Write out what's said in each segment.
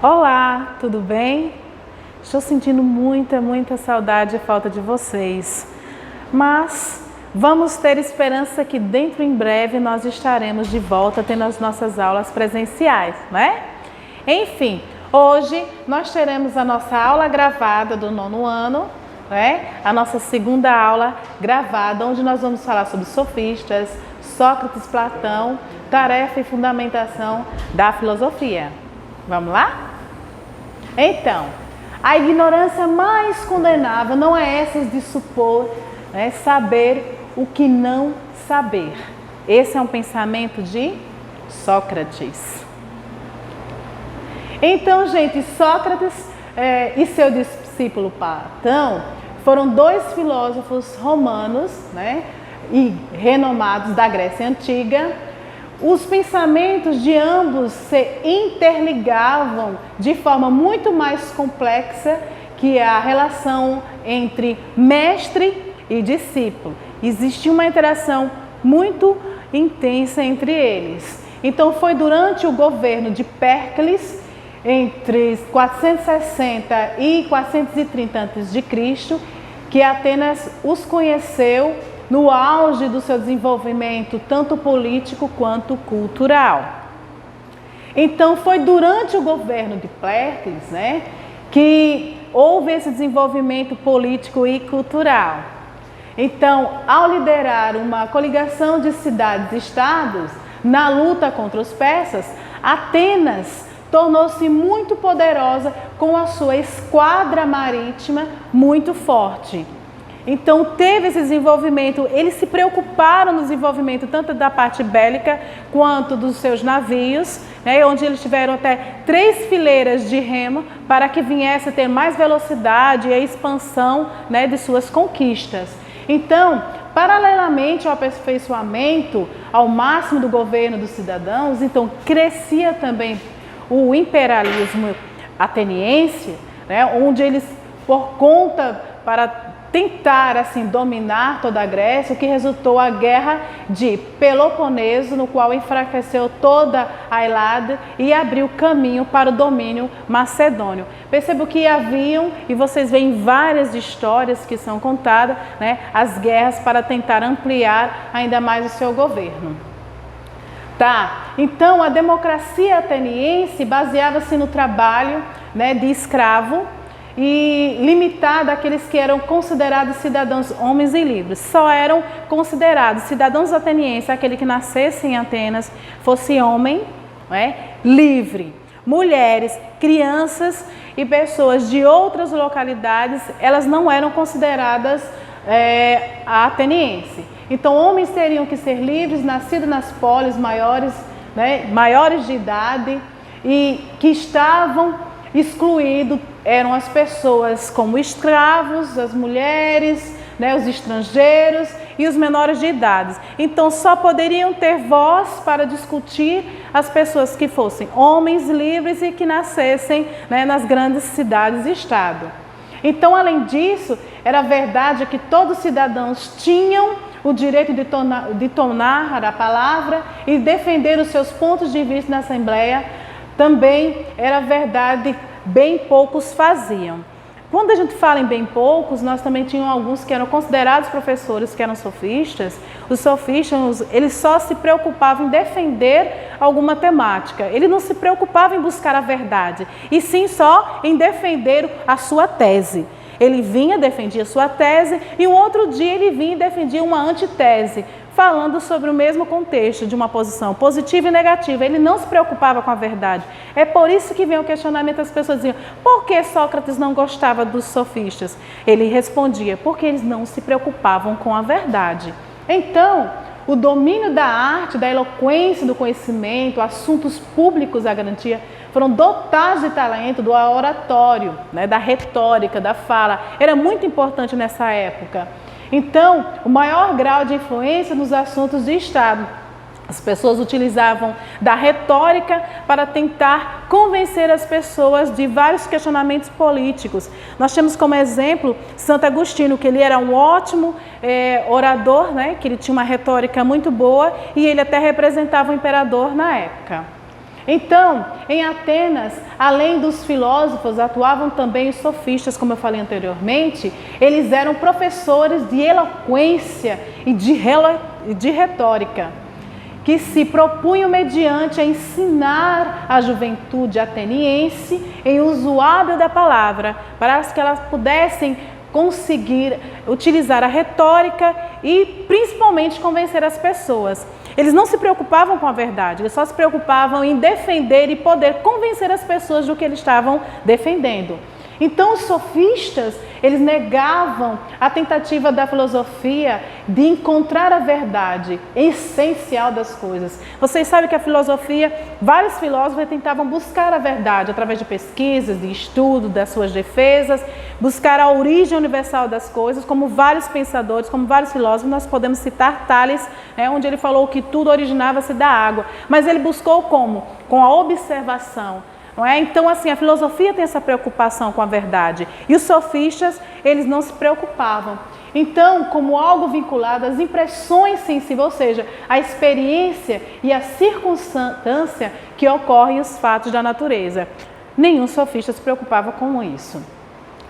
Olá, tudo bem? Estou sentindo muita saudade e falta de vocês, mas vamos ter esperança que dentro em breve nós estaremos de volta tendo as nossas aulas presenciais, né? Enfim, hoje nós teremos a nossa aula gravada do 9º ano, né? A nossa segunda aula gravada, onde nós vamos falar sobre sofistas, Sócrates, Platão, tarefa e fundamentação da filosofia. Vamos lá? Então, a ignorância mais condenável não é essa de supor, saber o que não saber. Esse é um pensamento de Sócrates. Então, gente, Sócrates e seu discípulo Platão foram dois filósofos romanos, e renomados da Grécia Antiga. Os pensamentos de ambos se interligavam de forma muito mais complexa que a relação entre mestre e discípulo. Existia uma interação muito intensa entre eles. Então foi durante o governo de Péricles, entre 460 e 430 a.C., que Atenas os conheceu no auge do seu desenvolvimento, tanto político quanto cultural. Então, foi durante o governo de Péricles, que houve esse desenvolvimento político e cultural. Então, ao liderar uma coligação de cidades e estados na luta contra os persas, Atenas tornou-se muito poderosa com a sua esquadra marítima muito forte. Então teve esse desenvolvimento, eles se preocuparam no desenvolvimento tanto da parte bélica quanto dos seus navios, onde eles tiveram até 3 fileiras de remo para que viesse a ter mais velocidade e a expansão de suas conquistas. Então, paralelamente ao aperfeiçoamento ao máximo do governo dos cidadãos, então crescia também o imperialismo ateniense, onde eles, por conta, para tentar assim dominar toda a Grécia, o que resultou a guerra de Peloponeso, no qual enfraqueceu toda a Helada e abriu caminho para o domínio macedônio. Percebo que haviam, e vocês veem várias histórias que são contadas, as guerras para tentar ampliar ainda mais o seu governo. Então a democracia ateniense baseava-se no trabalho de escravo, e limitada àqueles que eram considerados cidadãos homens e livres. Só eram considerados cidadãos atenienses aquele que nascesse em Atenas, fosse homem, livre. Mulheres, crianças e pessoas de outras localidades, elas não eram consideradas atenienses. Então, homens teriam que ser livres, nascidos nas polis maiores, maiores de idade, e que estavam excluídos eram as pessoas como escravos, as mulheres, os estrangeiros e os menores de idade. Então só poderiam ter voz para discutir as pessoas que fossem homens livres e que nascessem nas grandes cidades e estado. Então, além disso, era verdade que todos os cidadãos tinham o direito de tornar a palavra e defender os seus pontos de vista na Assembleia. Também era verdade, bem poucos faziam. Quando a gente fala em bem poucos, nós também tínhamos alguns que eram considerados professores, que eram sofistas. Os sofistas, eles só se preocupavam em defender alguma temática. Eles não se preocupavam em buscar a verdade, e sim só em defender a sua tese. Ele vinha, defendia a sua tese, e um outro dia ele vinha e defendia uma antitese, falando sobre o mesmo contexto de uma posição positiva e negativa. Ele não se preocupava com a verdade. É por isso que vem o questionamento, as pessoas diziam: por que Sócrates não gostava dos sofistas? Ele respondia: porque eles não se preocupavam com a verdade. Então, o domínio da arte, da eloquência, do conhecimento, assuntos públicos, a garantia, foram dotados de talento do oratório, da retórica, da fala. Era muito importante nessa época. Então, o maior grau de influência nos assuntos de Estado. As pessoas utilizavam da retórica para tentar convencer as pessoas de vários questionamentos políticos. Nós temos como exemplo Santo Agostinho, que ele era um ótimo orador, que ele tinha uma retórica muito boa e ele até representava o imperador na época. Então, em Atenas, além dos filósofos, atuavam também os sofistas, como eu falei anteriormente. Eles eram professores de eloquência e de retórica, que se propunham mediante a ensinar a juventude ateniense em uso hábil da palavra, para que elas pudessem conseguir utilizar a retórica e principalmente convencer as pessoas. Eles não se preocupavam com a verdade, eles só se preocupavam em defender e poder convencer as pessoas do que eles estavam defendendo. Então os sofistas, eles negavam a tentativa da filosofia de encontrar a verdade essencial das coisas. Vocês sabem que a filosofia, vários filósofos tentavam buscar a verdade através de pesquisas, de estudo, das suas defesas, buscar a origem universal das coisas, como vários pensadores, como vários filósofos. Nós podemos citar Tales, onde ele falou que tudo originava-se da água, mas ele buscou como? Com a observação. Não é? Então, assim, a filosofia tem essa preocupação com a verdade. E os sofistas, eles não se preocupavam. Então, como algo vinculado às impressões sensíveis, ou seja, a experiência e a circunstância que ocorrem os fatos da natureza. Nenhum sofista se preocupava com isso.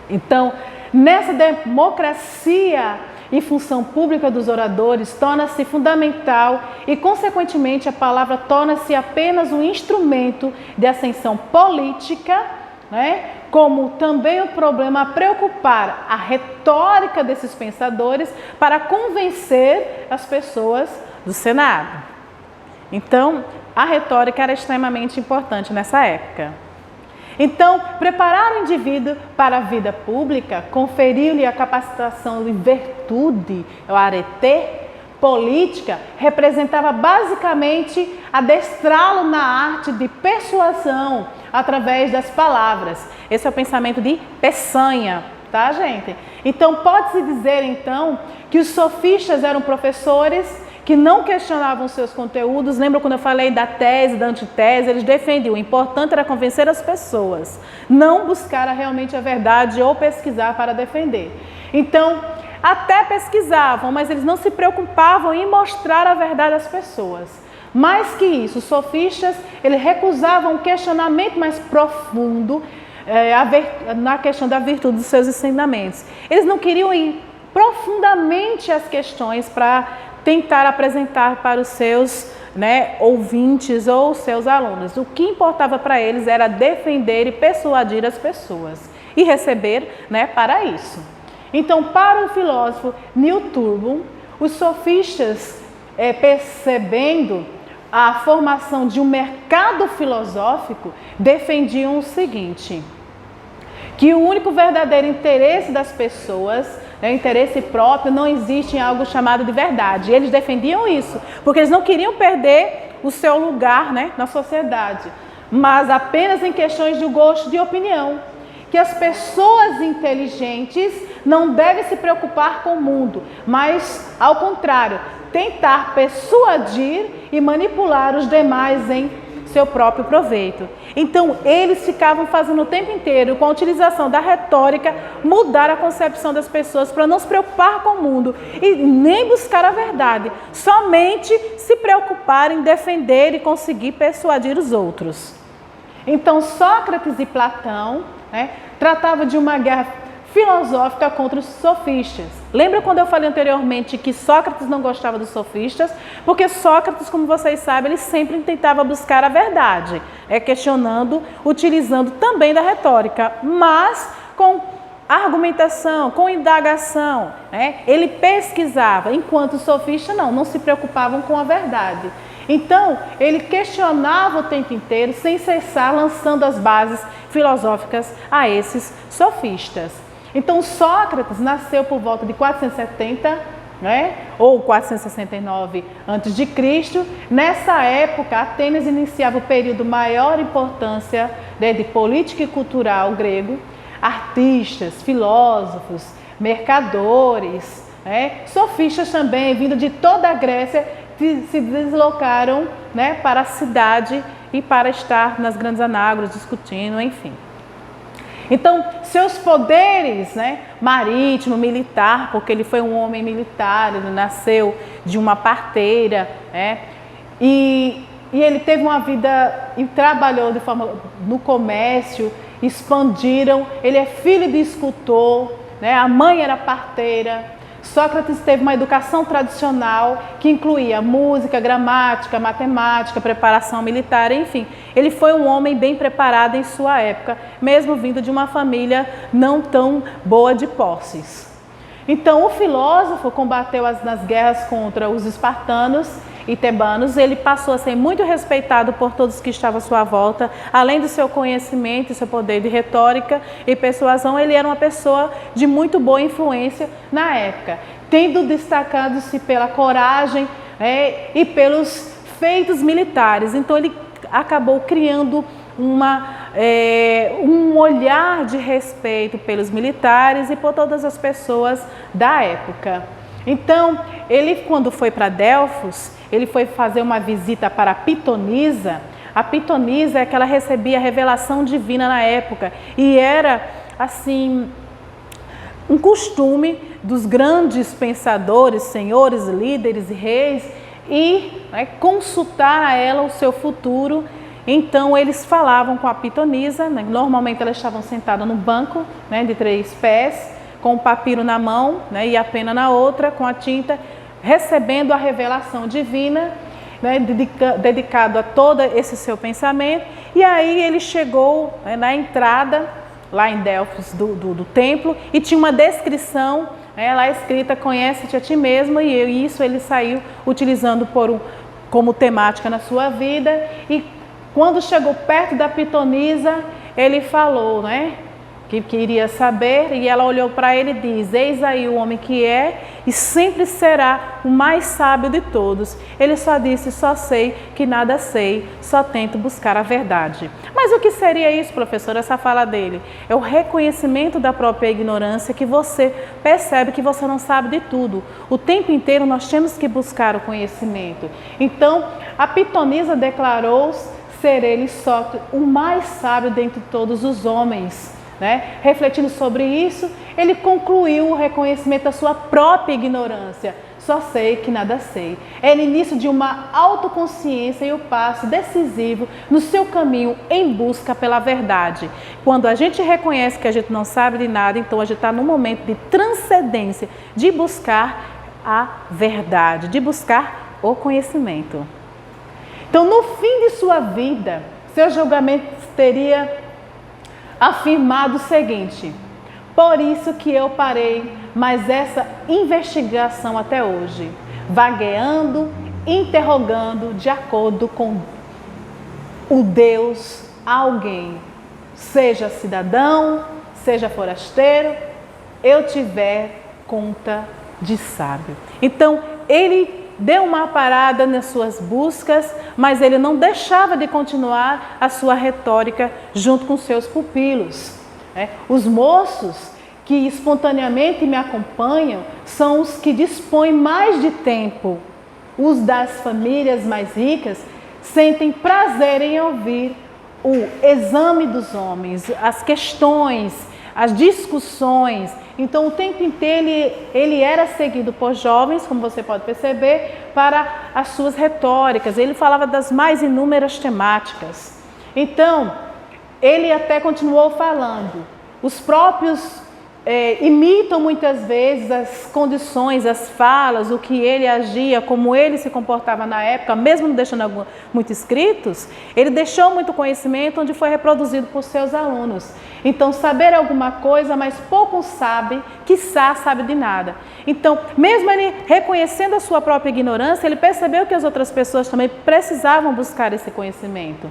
Então, nessa democracia e função pública dos oradores, torna-se fundamental e, consequentemente, a palavra torna-se apenas um instrumento de ascensão política, né? Como também o problema a preocupar a retórica desses pensadores para convencer as pessoas do Senado. Então, a retórica era extremamente importante nessa época. Então, preparar o indivíduo para a vida pública, conferiu-lhe a capacitação de virtude, o arete, política, representava basicamente adestrá-lo na arte de persuasão através das palavras. Esse é o pensamento de Peçanha, tá, gente? Então, pode-se dizer, então, que os sofistas eram professores que não questionavam seus conteúdos. Lembra quando eu falei da tese, da antitese? Eles defendiam. O importante era convencer as pessoas, não buscar realmente a verdade ou pesquisar para defender. Então, até pesquisavam, mas eles não se preocupavam em mostrar a verdade às pessoas. Mais que isso, os sofistas, eles recusavam um questionamento mais profundo na questão da virtude dos seus ensinamentos. Eles não queriam ir profundamente às questões para tentar apresentar para os seus ouvintes ou seus alunos. O que importava para eles era defender e persuadir as pessoas e receber para isso. Então, para o filósofo Newturbo, os sofistas, percebendo a formação de um mercado filosófico, defendiam o seguinte: que o único verdadeiro interesse das pessoas, interesse próprio, não existe em algo chamado de verdade. E eles defendiam isso, porque eles não queriam perder o seu lugar na sociedade, mas apenas em questões de gosto de opinião. Que as pessoas inteligentes não devem se preocupar com o mundo, mas, ao contrário, tentar persuadir e manipular os demais em seu próprio proveito. Então, eles ficavam fazendo o tempo inteiro, com a utilização da retórica, mudar a concepção das pessoas para não se preocupar com o mundo e nem buscar a verdade, somente se preocupar em defender e conseguir persuadir os outros. Então, Sócrates e Platão tratavam de uma guerra filosófica contra os sofistas. Lembra quando eu falei anteriormente que Sócrates não gostava dos sofistas? Porque Sócrates, como vocês sabem, ele sempre tentava buscar a verdade, questionando, utilizando também da retórica, mas com argumentação, com indagação. Ele pesquisava, enquanto os sofistas não se preocupavam com a verdade. Então, ele questionava o tempo inteiro, sem cessar, lançando as bases filosóficas a esses sofistas. Então, Sócrates nasceu por volta de 470, ou 469 a.C. Nessa época, Atenas iniciava o período maior importância de política e cultural grego. Artistas, filósofos, mercadores, sofistas também, vindo de toda a Grécia, se deslocaram para a cidade e para estar nas grandes anágoras discutindo, enfim. Então, seus poderes, marítimo, militar, porque ele foi um homem militar, ele nasceu de uma parteira, e e ele teve uma vida e trabalhou de forma no comércio, expandiram. Ele é filho de escultor, né? A mãe era parteira. Sócrates teve uma educação tradicional que incluía música, gramática, matemática, preparação militar, enfim. Ele foi um homem bem preparado em sua época, mesmo vindo de uma família não tão boa de posses. Então, o filósofo combateu nas guerras contra os espartanos e tebanos. Ele passou a ser muito respeitado por todos que estavam à sua volta. Além do seu conhecimento e seu poder de retórica e persuasão, ele era uma pessoa de muito boa influência na época, tendo destacado-se pela coragem e pelos feitos militares. Então, ele acabou criando um olhar de respeito pelos militares e por todas as pessoas da época. Então, ele, quando foi para Delfos, ele foi fazer uma visita para a Pitonisa. A Pitonisa é que ela recebia a revelação divina na época e era, assim, um costume dos grandes pensadores, senhores, líderes e reis ir consultar a ela o seu futuro. Então, eles falavam com a Pitonisa, normalmente elas estavam sentadas no banco de 3 pés, com o papiro na mão e a pena na outra, com a tinta, recebendo a revelação divina, dedicado a todo esse seu pensamento. E aí ele chegou na entrada, lá em Delfos, do templo, e tinha uma descrição lá escrita: conhece-te a ti mesmo, e isso ele saiu utilizando como temática na sua vida. E quando chegou perto da Pitonisa, ele falou, que queria saber, e ela olhou para ele e diz: eis aí o homem que é e sempre será o mais sábio de todos. Ele só disse: só sei que nada sei, só tento buscar a verdade. Mas o que seria isso, professor, essa fala dele? É o reconhecimento da própria ignorância, que você percebe que você não sabe de tudo. O tempo inteiro nós temos que buscar o conhecimento. Então, a Pitonisa declarou ser ele só o mais sábio dentre todos os homens. Refletindo sobre isso, ele concluiu o reconhecimento da sua própria ignorância. Só sei que nada sei. É o início de uma autoconsciência e o passo decisivo no seu caminho em busca pela verdade. Quando a gente reconhece que a gente não sabe de nada, então a gente está num momento de transcendência, de buscar a verdade, de buscar o conhecimento. Então, no fim de sua vida, seu julgamento teria afirmado o seguinte: por isso que eu parei mais essa investigação até hoje, vagueando, interrogando de acordo com o Deus alguém, seja cidadão, seja forasteiro, eu tiver conta de sábio. Então, ele deu uma parada nas suas buscas, mas ele não deixava de continuar a sua retórica junto com seus pupilos. Os moços que espontaneamente me acompanham são os que dispõem mais de tempo. Os das famílias mais ricas sentem prazer em ouvir o exame dos homens, as questões, as discussões. Então, o tempo inteiro ele era seguido por jovens, como você pode perceber, para as suas retóricas. Ele falava das mais inúmeras temáticas. Então, ele até continuou falando. Os próprios imitam muitas vezes as condições, as falas, o que ele agia, como ele se comportava na época, mesmo não deixando muito escritos. Ele deixou muito conhecimento onde foi reproduzido por seus alunos. Então, saber alguma coisa, mas pouco sabe, quiçá sabe de nada. Então, mesmo ele reconhecendo a sua própria ignorância, ele percebeu que as outras pessoas também precisavam buscar esse conhecimento.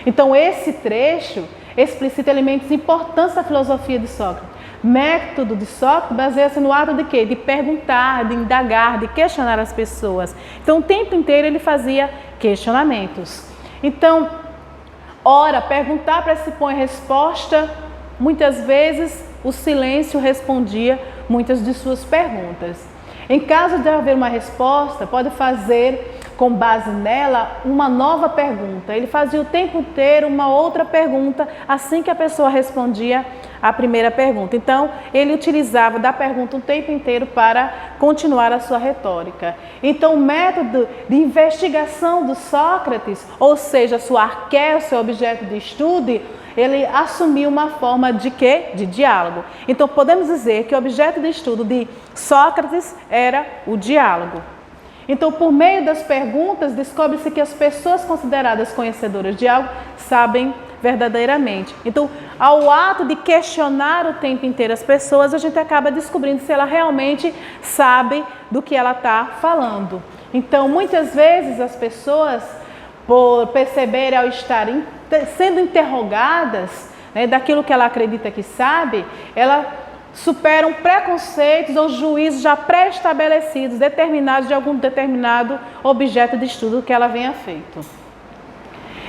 Então, esse trecho explicita elementos importantes da filosofia de Sócrates. Método de Sócrates baseia-se no ato de quê? De perguntar, de indagar, de questionar as pessoas. Então, o tempo inteiro ele fazia questionamentos. Então, ora, perguntar pressupõe resposta. Muitas vezes, o silêncio respondia muitas de suas perguntas. Em caso de haver uma resposta, pode fazer, com base nela, uma nova pergunta. Ele fazia o tempo inteiro uma outra pergunta assim que a pessoa respondia a primeira pergunta. Então, ele utilizava da pergunta o tempo inteiro para continuar a sua retórica. Então, o método de investigação do Sócrates, ou seja, sua arqué, o seu objeto de estudo, ele assumiu uma forma de quê? De diálogo. Então, podemos dizer que o objeto de estudo de Sócrates era o diálogo. Então, por meio das perguntas, descobre-se que as pessoas consideradas conhecedoras de algo sabem verdadeiramente. Então, ao ato de questionar o tempo inteiro as pessoas, a gente acaba descobrindo se ela realmente sabe do que ela está falando. Então, muitas vezes as pessoas, por perceberem ao estarem sendo interrogadas, né, daquilo que ela acredita que sabe, ela superam preconceitos ou juízos já pré-estabelecidos, determinados de algum determinado objeto de estudo que ela venha feito.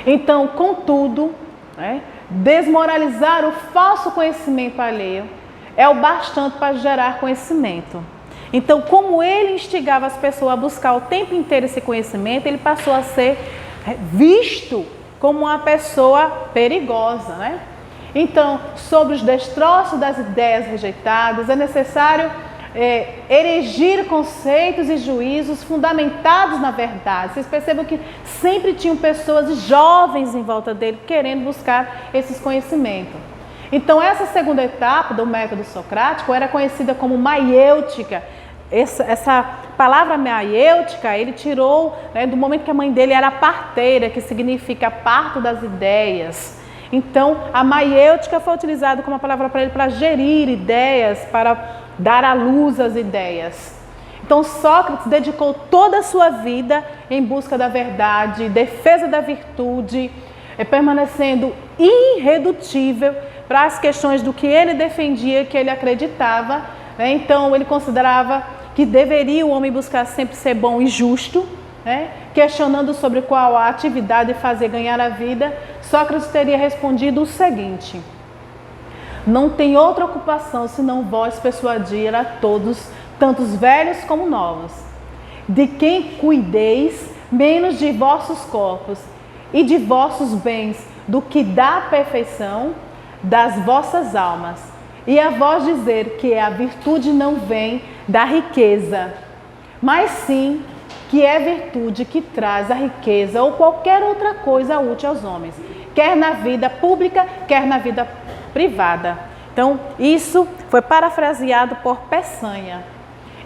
Então, contudo, né, desmoralizar o falso conhecimento alheio é o bastante para gerar conhecimento. Então, como ele instigava as pessoas a buscar o tempo inteiro esse conhecimento, ele passou a ser visto como uma pessoa perigosa, né? Então, sobre os destroços das ideias rejeitadas, é necessário erigir conceitos e juízos fundamentados na verdade. Vocês percebam que sempre tinham pessoas jovens em volta dele querendo buscar esses conhecimentos. Então, essa segunda etapa do método socrático era conhecida como maiêutica. Essa palavra maiêutica ele tirou, né, do momento que a mãe dele era parteira, que significa parto das ideias. Então, a maiêutica foi utilizada como uma palavra para ele para gerir ideias, para dar à luz as ideias. Então, Sócrates dedicou toda a sua vida em busca da verdade, defesa da virtude, permanecendo irredutível para as questões do que ele defendia, que ele acreditava, né? Então, ele considerava que deveria o homem buscar sempre ser bom e justo, né? Questionando sobre qual a atividade fazer ganhar a vida, Sócrates teria respondido o seguinte: não tem outra ocupação senão vós persuadir a todos, tantos velhos como novos, de quem cuideis menos de vossos corpos e de vossos bens do que da perfeição das vossas almas. E a vós dizer que a virtude não vem da riqueza, mas sim que é virtude que traz a riqueza ou qualquer outra coisa útil aos homens, quer na vida pública, quer na vida privada. Então, isso foi parafraseado por Peçanha.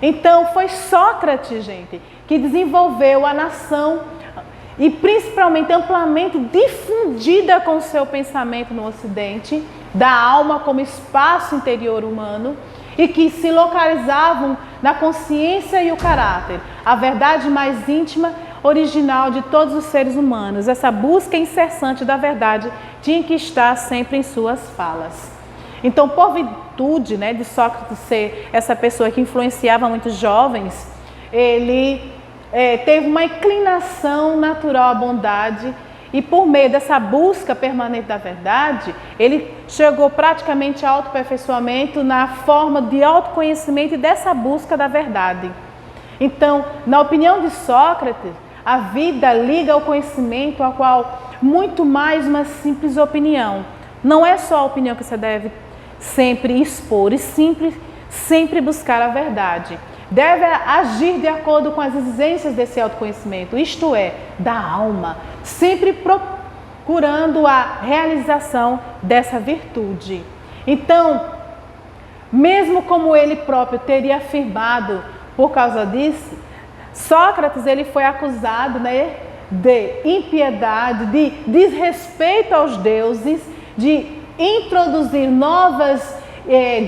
Então, foi Sócrates, gente, que desenvolveu a nação e principalmente amplamente difundida com o seu pensamento no Ocidente, da alma como espaço interior humano, e que se localizavam na consciência e o caráter, a verdade mais íntima, original de todos os seres humanos. Essa busca incessante da verdade tinha que estar sempre em suas falas. Então, por virtude, né, de Sócrates ser essa pessoa que influenciava muitos jovens, ele teve uma inclinação natural à bondade. E por meio dessa busca permanente da verdade, ele chegou praticamente ao autoaperfeiçoamento na forma de autoconhecimento e dessa busca da verdade. Então, na opinião de Sócrates, a vida liga ao conhecimento, a qual muito mais uma simples opinião. Não é só a opinião que você deve sempre expor e sempre buscar a verdade. Deve agir de acordo com as exigências desse autoconhecimento, isto é, da alma, sempre procurando a realização dessa virtude. Então, mesmo como ele próprio teria afirmado por causa disso, Sócrates ele foi acusado, né, de impiedade, de desrespeito aos deuses, de introduzir novas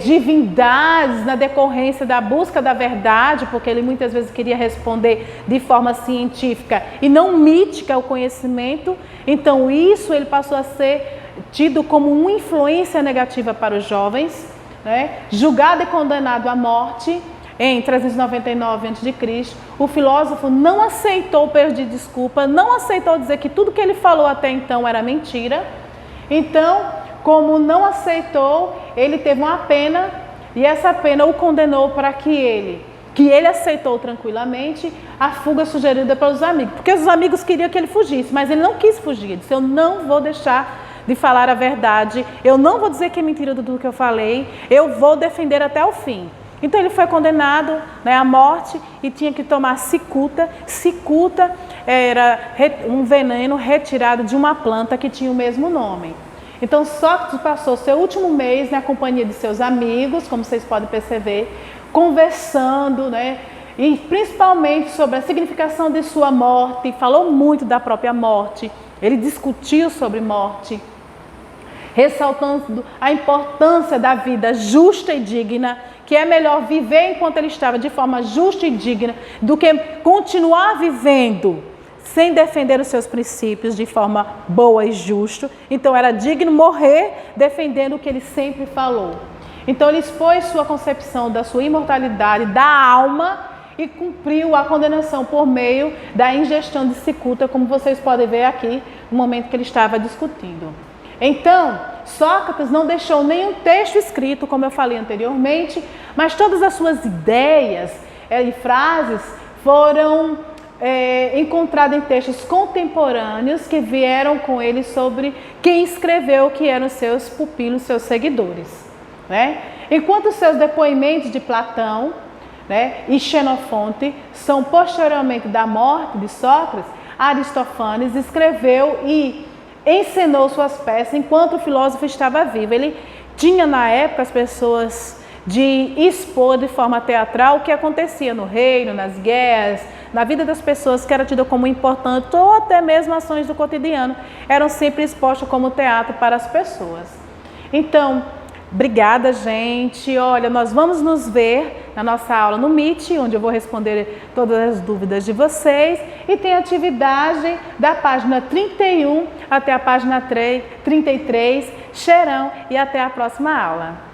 divindades na decorrência da busca da verdade, porque ele muitas vezes queria responder de forma científica e não mítica o conhecimento. Então isso ele passou a ser tido como uma influência negativa para os jovens, né? Julgado e condenado à morte em 399 a.C., o filósofo não aceitou pedir desculpa, não aceitou dizer que tudo que ele falou até então era mentira. Então, como não aceitou, ele teve uma pena e essa pena o condenou para que ele aceitou tranquilamente a fuga sugerida pelos amigos. Porque os amigos queriam que ele fugisse, mas ele não quis fugir. Ele disse: eu não vou deixar de falar a verdade, eu não vou dizer que é mentira tudo que eu falei, eu vou defender até o fim. Então ele foi condenado, né, à morte e tinha que tomar cicuta. Cicuta era um veneno retirado de uma planta que tinha o mesmo nome. Então Sócrates passou seu último mês na companhia de seus amigos, como vocês podem perceber, conversando, né, e principalmente sobre a significação de sua morte. Falou muito da própria morte, ele discutiu sobre morte, ressaltando a importância da vida justa e digna, que é melhor viver enquanto ele estava de forma justa e digna do que continuar vivendo sem defender os seus princípios de forma boa e justa. Então era digno morrer defendendo o que ele sempre falou. Então ele expôs sua concepção da sua imortalidade, da alma, e cumpriu a condenação por meio da ingestão de cicuta, como vocês podem ver aqui no momento que ele estava discutindo. Então, Sócrates não deixou nenhum texto escrito, como eu falei anteriormente, mas todas as suas ideias e frases foram encontradas em textos contemporâneos que vieram com ele sobre quem escreveu, que eram seus pupilos, seus seguidores, né? Enquanto seus depoimentos de Platão, né, e Xenofonte são posteriormente da morte de Sócrates, Aristófanes escreveu e encenou suas peças enquanto o filósofo estava vivo. Ele tinha na época as pessoas de expor de forma teatral o que acontecia no reino, nas guerras, na vida das pessoas que era tida como importante, ou até mesmo ações do cotidiano, eram sempre expostas como teatro para as pessoas. Então, obrigada, gente. Olha, nós vamos nos ver na nossa aula no Meet, onde eu vou responder todas as dúvidas de vocês. E tem atividade da página 31 até a página 33. Cheirão e até a próxima aula.